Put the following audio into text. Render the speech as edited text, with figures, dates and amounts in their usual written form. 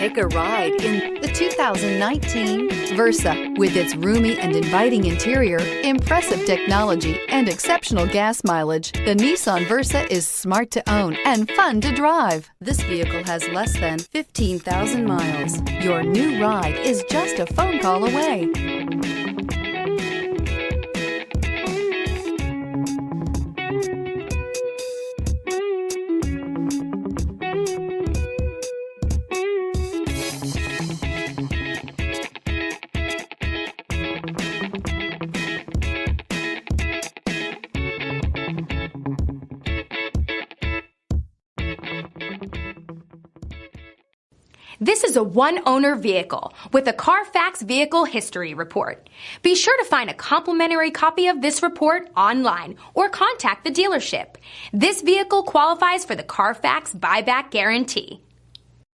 Take a ride in the 2019 Versa. With its roomy and inviting interior, impressive technology, and exceptional gas mileage, the Nissan Versa is smart to own and fun to drive. This vehicle has less than 15,000 miles. Your new ride is just a phone call away. This is a one-owner vehicle with a Carfax Vehicle History Report. Be sure to find a complimentary copy of this report online or contact the dealership. This vehicle qualifies for the Carfax Buyback Guarantee.